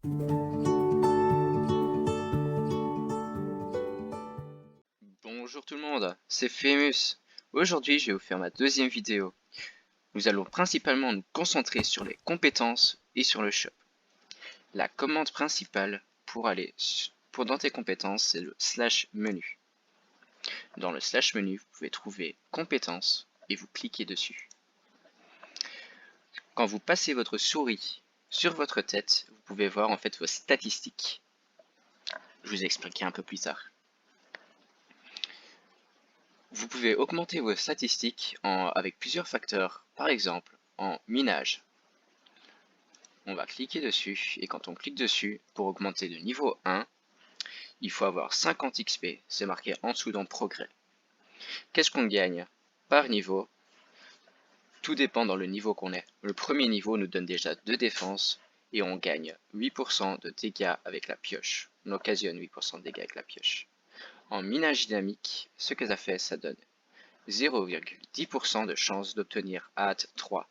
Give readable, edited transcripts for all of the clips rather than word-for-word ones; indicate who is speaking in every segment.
Speaker 1: Bonjour tout le monde, c'est Famous. Aujourd'hui, je vais vous faire ma deuxième vidéo. Nous allons principalement nous concentrer sur les compétences et sur le shop. La commande principale pour dans tes compétences, c'est le slash menu. Dans le slash menu, vous pouvez trouver compétences et vous cliquez dessus. Quand vous passez votre souris sur votre tête, vous pouvez voir en fait vos statistiques. Je vous expliquerai un peu plus tard. Vous pouvez augmenter vos statistiques avec plusieurs facteurs, par exemple en minage. On va cliquer dessus et quand on clique dessus, pour augmenter de niveau 1, il faut avoir 50 XP, c'est marqué en dessous dans progrès. Qu'est-ce qu'on gagne par niveau? Tout dépend dans le niveau qu'on est. Le premier niveau nous donne déjà 2 défenses et on gagne 8% de dégâts avec la pioche. On occasionne 8% de dégâts avec la pioche. En minage dynamique, ce que ça fait, ça donne 0,10% de chance d'obtenir AT 3.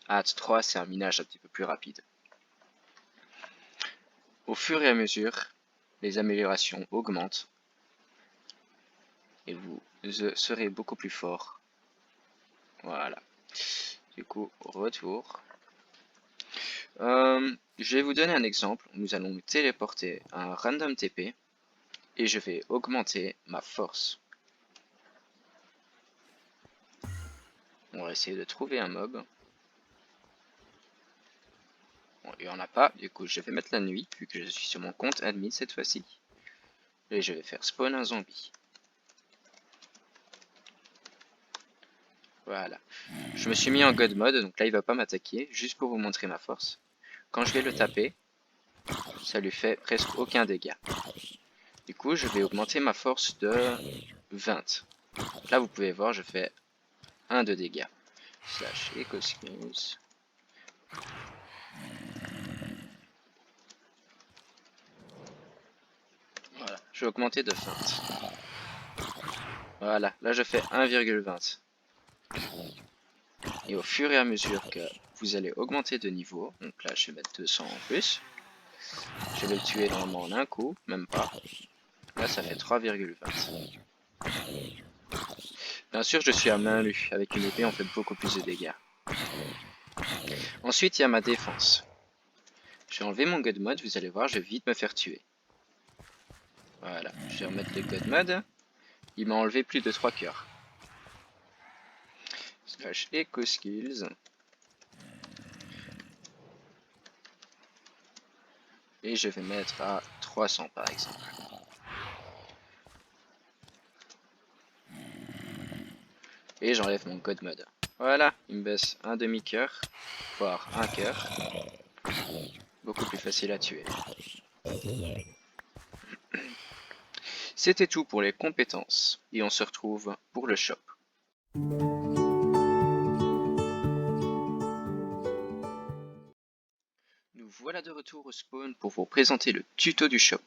Speaker 1: AT 3, c'est un minage un petit peu plus rapide. Au fur et à mesure, les améliorations augmentent et vous serez beaucoup plus fort. Voilà. Du coup, retour. Je vais vous donner un exemple. Nous allons nous téléporter à un random TP et je vais augmenter ma force. On va essayer de trouver un mob. Bon, il n'y en a pas, du coup je vais mettre la nuit, vu que je suis sur mon compte admin cette fois-ci. Et je vais faire spawn un zombie. Voilà. Je me suis mis en God mode, donc là il va pas m'attaquer, juste pour vous montrer ma force. Quand je vais le taper, ça lui fait presque aucun dégât. Du coup, je vais augmenter ma force de 20. Là, vous pouvez voir, je fais 1 de dégâts. Slash EcoSkills. Voilà, je vais augmenter de 20. Voilà, là je fais 1,20. Et au fur et à mesure que vous allez augmenter de niveau, donc là je vais mettre 200 en plus, je vais le tuer normalement en un coup, même pas. Là ça fait 3,20. Bien sûr je suis à main nue, avec une épée on fait beaucoup plus de dégâts. Ensuite il y a ma défense. Je vais enlever mon God mode, vous allez voir, je vais vite me faire tuer. Voilà, je vais remettre le God mode. Il m'a enlevé plus de 3 cœurs. Slash Eco Skills. Et je vais mettre à 300 par exemple. Et j'enlève mon God mode. Voilà, il me baisse un demi-cœur, voire un cœur. Beaucoup plus facile à tuer. C'était tout pour les compétences. Et on se retrouve pour le shop. Nous voilà de retour au spawn pour vous présenter le tuto du shop.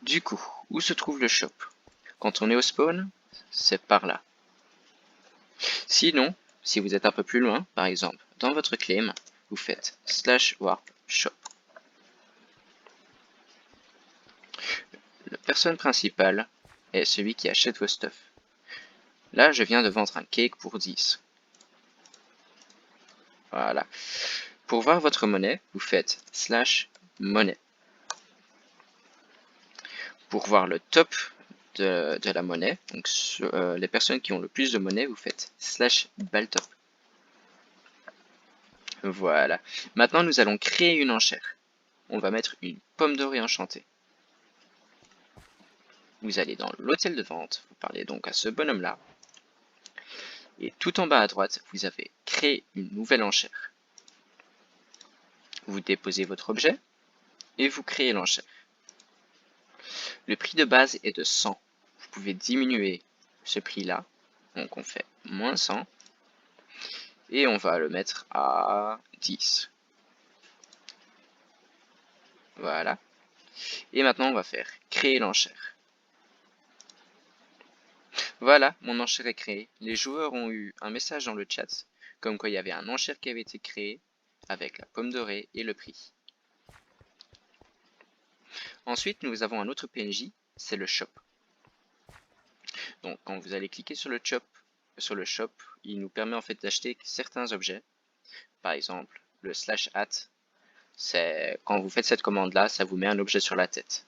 Speaker 1: Du coup, où se trouve le shop? Quand on est au spawn, c'est par là. Sinon, si vous êtes un peu plus loin, par exemple, dans votre claim, vous faites /warp shop. La personne principale est celui qui achète vos stuff. Là, je viens de vendre un cake pour 10. Voilà. Pour voir votre monnaie, vous faites /monnaie. Pour voir le top de la monnaie, donc les personnes qui ont le plus de monnaie, vous faites /baltop. Voilà. Maintenant, nous allons créer une enchère. On va mettre une pomme dorée enchantée. Vous allez dans l'hôtel de vente, vous parlez donc à ce bonhomme-là. Et tout en bas à droite, vous avez créé une nouvelle enchère. Vous déposez votre objet et vous créez l'enchère. Le prix de base est de 100. Vous pouvez diminuer ce prix-là. Donc on fait moins 100. Et on va le mettre à 10. Voilà. Et maintenant on va faire créer l'enchère. Voilà, mon enchère est créée. Les joueurs ont eu un message dans le chat, comme quoi il y avait un enchère qui avait été créé avec la pomme dorée et le prix. Ensuite, nous avons un autre PNJ, c'est le shop. Donc, quand vous allez cliquer sur le shop, il nous permet en fait d'acheter certains objets. Par exemple, le /hat, c'est quand vous faites cette commande-là, ça vous met un objet sur la tête.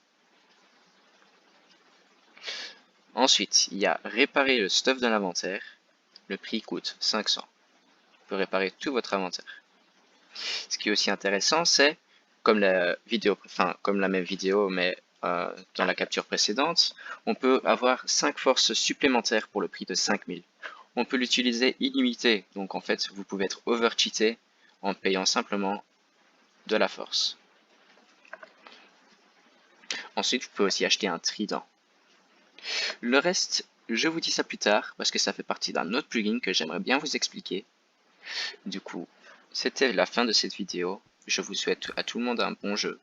Speaker 1: Ensuite, il y a réparer le stuff de l'inventaire. Le prix coûte 500. Vous pouvez réparer tout votre inventaire. Ce qui est aussi intéressant, c'est comme la même vidéo, mais dans la capture précédente, on peut avoir 5 forces supplémentaires pour le prix de 5000. On peut l'utiliser illimité, donc en fait, vous pouvez être over-cheaté en payant simplement de la force. Ensuite, vous pouvez aussi acheter un trident. Le reste, je vous dis ça plus tard, parce que ça fait partie d'un autre plugin que j'aimerais bien vous expliquer. Du coup, c'était la fin de cette vidéo. Je vous souhaite à tout le monde un bon jeu.